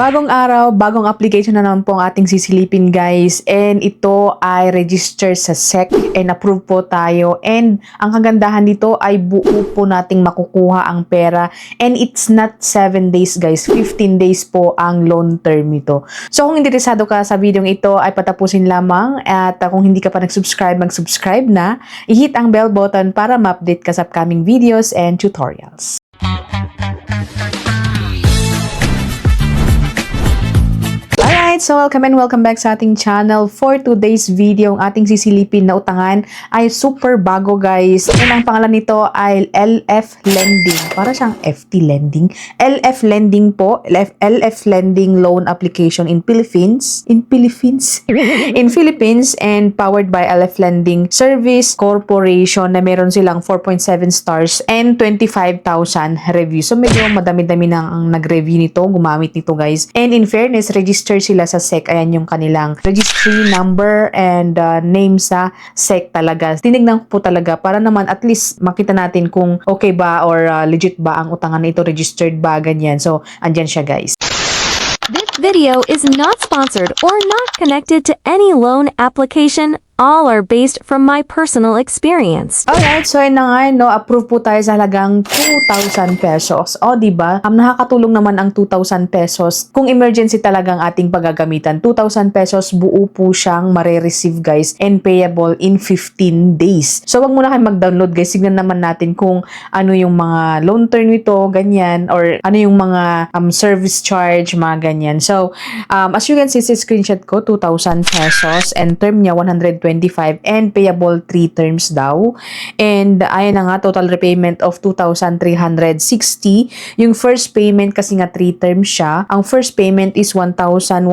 Bagong araw, bagong application na naman po ang ating sisilipin guys, and ito ay register sa SEC and approve po tayo, and ang kagandahan nito ay buo po nating makukuha ang pera, and it's not 7 days guys, 15 days po ang loan term nito. So kung interesado ka sa video ito ay patapusin lamang, at kung hindi ka pa nag-subscribe, mag-subscribe na, i-hit ang bell button para ma-update ka sa upcoming videos and tutorials. Alright, so welcome back sa ating channel. For today's video, ang ating sisilipin na utangan ay super bago guys. And ang pangalan nito ay LF Lending. Para siyang FT Lending. LF Lending po. LF Lending Loan Application in Philippines. In Philippines and powered by LF Lending Service Corporation na meron silang 4.7 stars and 25,000 reviews. So medyo madami-dami na ang nag-review nito, gumamit nito guys. And in fairness, register sila sa SEC. Ayan yung kanilang registry number and name sa SEC talaga. Tinignan ko po talaga para naman at least makita natin kung okay ba or legit ba ang utangan na ito, registered ba, ganyan. So, andyan siya guys. This video is not sponsored or not connected to any loan application. All are based from my personal experience. Alright, so yun na nga, no, approve po tayo sa halagang 2,000 pesos. O, diba? Nakakatulong naman ang 2,000 pesos. Kung emergency talagang ating paggagamitan, 2,000 pesos buo po siyang mare-receive guys and payable in 15 days. So, wag muna kayo mag-download guys. Signan naman natin kung ano yung mga loan term nito, ganyan, or ano yung mga service charge, mga ganyan. So, as you can see sa screenshot ko, 2,000 pesos and term niya 125 and payable 3 terms daw. And ayan na nga, total repayment of 2,360. Yung first payment kasi nga 3 terms siya. Ang first payment is 1,178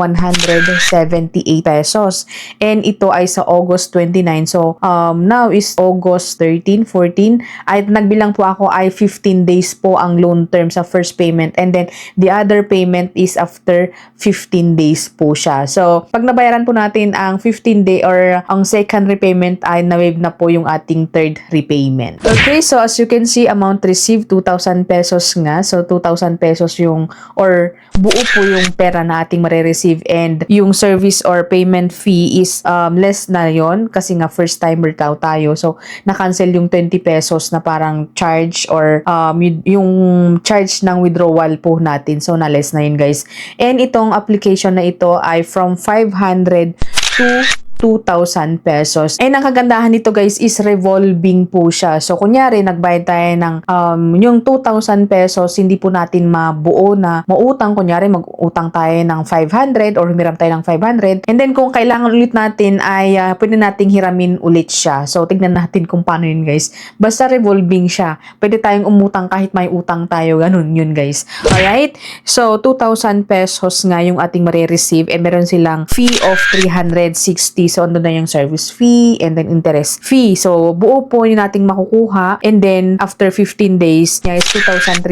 pesos. And ito ay sa August 29. So, now is August 13, 14. Ay nagbilang po ako ay 15 days po ang loan term sa first payment. And then, the other payment is after 15 days po siya. So, pag nabayaran po natin ang 15 day or ang second repayment ay na-waive na po yung ating third repayment. Okay, so as you can see, amount received 2,000 pesos nga. So 2,000 pesos yung or buo po yung pera na ating mare-receive, and yung service or payment fee is less na yon kasi nga first timer tayo. So na-cancel yung 20 pesos na parang charge or yung charge ng withdrawal po natin. So na-less na yun guys. And itong application na ito ay from 500 to 2,000 pesos. And ang kagandahan nito guys is revolving po siya. So kunyari nagbayad tayo ng yung 2,000 pesos, hindi po natin mabuo na mautang. Kunyari mag-utang tayo ng 500 or humiram tayo ng 500. And then kung kailangan ulit natin ay pwede nating hiramin ulit siya. So tignan natin kung paano yun guys. Basta revolving siya. Pwede tayong umutang kahit may utang tayo. Ganun yun guys. Alright? So 2,000 pesos nga yung ating mare-receive, and meron silang fee of 360. So, ano na yung service fee and then interest fee. So, buo po yung nating makukuha, and then after 15 days, niya is 2,360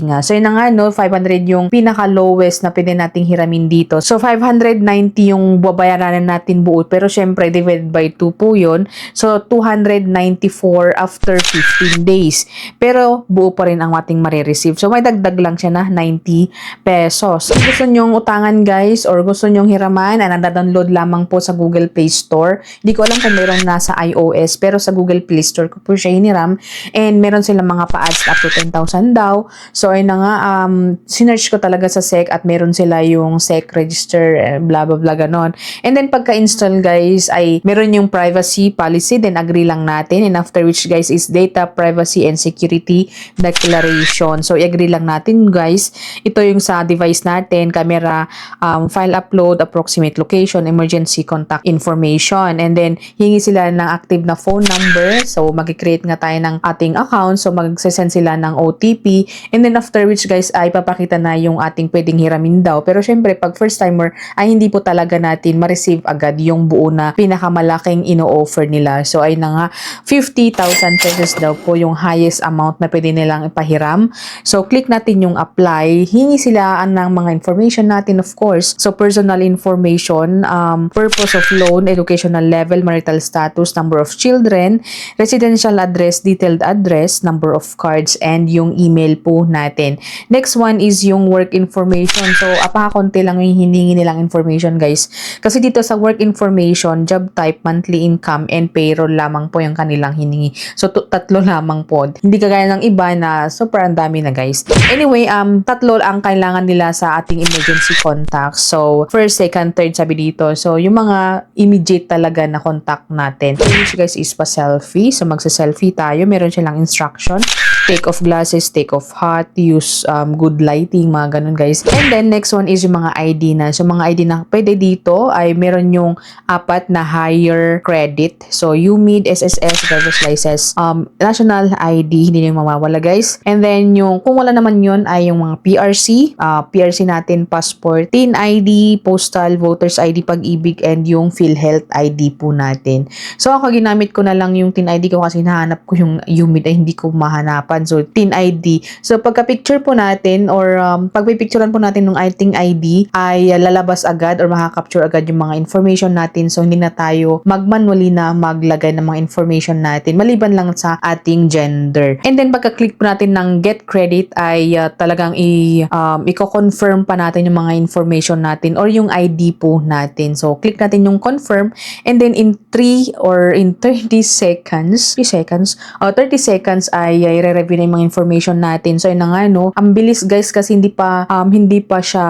nga. So, yun na nga, no, 500 yung pinaka-lowest na pwede nating hiramin dito. So, 590 yung babayaran natin buo. Pero, syempre, divided by 2 po yun. So, 294 after 15 days. Pero, buo pa rin ang ating marireceive. So, may dagdag lang siya na 90 pesos. So, gusto nyong utangan, guys, or gusto nyong hiraman, nadadownload lamang po sa Google Play Store. Hindi ko alam kung meron nasa iOS, pero sa Google Play Store ko po siya hiniram, and meron silang mga pa-ads up to 10,000 daw. So ayun na nga, sinearch ko talaga sa SEC at meron sila yung SEC register, blah blah blah ganon. And then pagka-install guys ay meron yung privacy policy, then agree lang natin, and after which guys is data privacy and security declaration. So i-agree lang natin guys. Ito yung sa device natin, camera, file upload, approximate location, emergency contact information, and then hingi sila ng active na phone number. So mag-create nga tayo ng ating account. So mag-send sila ng OTP, and then after which guys ay papakita na yung ating pwedeng hiramin daw. Pero syempre pag first timer ay hindi po talaga natin ma-receive agad yung buo na pinakamalaking ino-offer nila. So ay na nga 50,000 pesos daw po yung highest amount na pwede nilang ipahiram. So click natin yung apply. Hingi sila ng mga information natin, of course. So personal information, purpose of of loan, educational level, marital status, number of children, residential address, detailed address, number of cards, and yung email po natin. Next one is yung work information. So, apakakonti lang yung hiningi nilang information, guys. Kasi dito sa work information, job type, monthly income, and payroll lamang po yung kanilang hiningi. So, tatlo lamang po. Hindi kagaya ng iba na super ang dami na, guys. Anyway, tatlo ang kailangan nila sa ating emergency contacts. So, first, second, third sabi dito. So, yung mga immediate talaga na contact natin. Which, guys, is pa-selfie. So, magsa-selfie tayo. Meron silang instruction. Take off glasses, take off hat, use good lighting, mga ganun, guys. And then, next one is yung mga ID na. So, mga ID na pwede dito ay meron yung 4 na higher credit. So, UMID, SSS, driver's license, national ID, hindi na yung mawawala, guys. And then, yung kung wala naman yun ay yung mga PRC natin, passport, TIN ID, postal, voters ID, pag-ibig, and yung PhilHealth ID po natin. So, ako ginamit ko na lang yung TIN ID ko kasi nahanap ko yung UMID ay hindi ko mahanapan. So, TIN ID. So, pagka-picture po natin or pagpipicturean po natin ng ating ID ay lalabas agad or makaka-capture agad yung mga information natin. So, hindi na tayo mag-manually na maglagay ng mga information natin maliban lang sa ating gender. And then, pagka-click po natin ng get credit ay talagang i-confirm pa natin yung mga information natin or yung ID po natin. So, click natin yung confirm and then in 3 or in 30 seconds, 30 seconds ay i-review na yung mga information natin. So, yun na nga, no? Ang bilis, guys, kasi hindi pa siya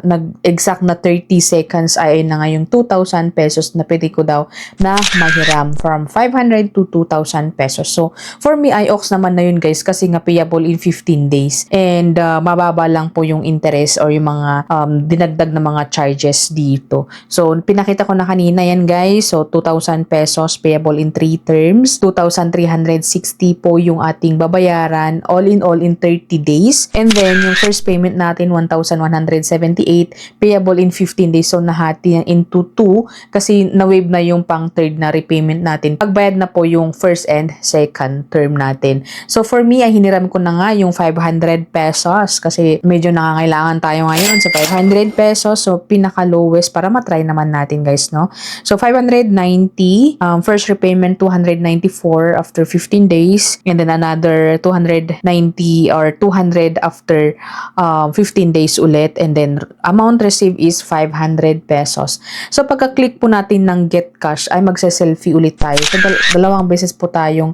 nag-exact na 30 seconds ay na nga yung 2,000 pesos na pwede ko daw na mahiram from 500 to 2,000 pesos. So, for me, IOX naman na yun, guys, kasi nga payable in 15 days. And mababa lang po yung interest or yung mga dinagdag na mga charges dito. So, pinakita ko na kanina yan, guys. So, 2,000 pesos payable in 3 terms. 2,360 po yung ating babayaran all in 30 days. And then, yung first payment natin, 1,178 payable in 15 days. So, nahati yan into 2 kasi na-waive na yung pang third na repayment natin. Pagbayad na po yung first and second term natin. So, for me, ay hiniram ko na nga yung 500 pesos kasi medyo nakangailangan tayo ngayon sa 500 pesos. So, pinaka-lowest para matry naman natin, guys, no? So, 590, first repayment 294 after 15 days, and then another 290 or 200 after 15 days ulit, and then amount received is 500 pesos. So, pagka-click po natin ng get cash, ay magse-selfie ulit tayo. So, dalawang beses po tayong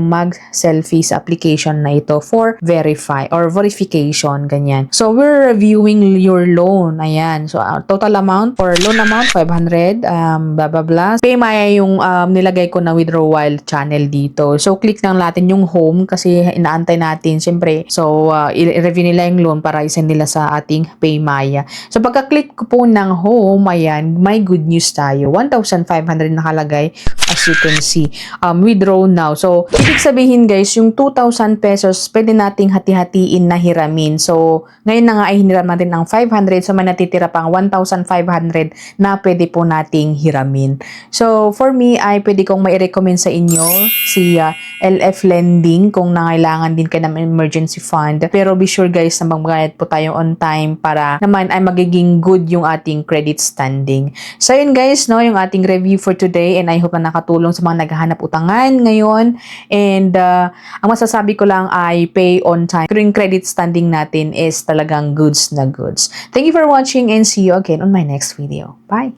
mag-selfie sa application na ito for verify or verification, ganyan. So, we're reviewing your loan. Ayan. So, total amount or loan amount, 500, blah, blah, blah. PayMaya yung nilagay ko na withdrawal channel dito. So, click lang natin yung home kasi inaantay natin, syempre. So, i-review nila yung loan para isend nila sa ating PayMaya. So, pagka-click ko po ng home, ayan, may good news tayo. 1,500 nakalagay as you can see. Withdraw now. So, ibig sabihin, guys, yung 2,000 pesos, pwede nating hati-hatiin na hiramin. So, ngayon na nga ay hiniram natin ng 500. So, may natitira pang 1,500 na pwede po nating hiramin. So, for me, ay pwede kong mai-recommend sa inyo si LF Lending kung nangailangan din kayo ng emergency fund. Pero be sure, guys, na magbayad po tayo on time para naman ay magiging good yung ating credit standing. So, yun, guys, no, yung ating review for today, and I hope na nakatulong sa mga naghahanap utangan ngayon. And ang masasabi ko lang ay pay on time. Pero yung credit standing natin is talagang goods na goods. Thank you for watching and see you again on my next video. Bye!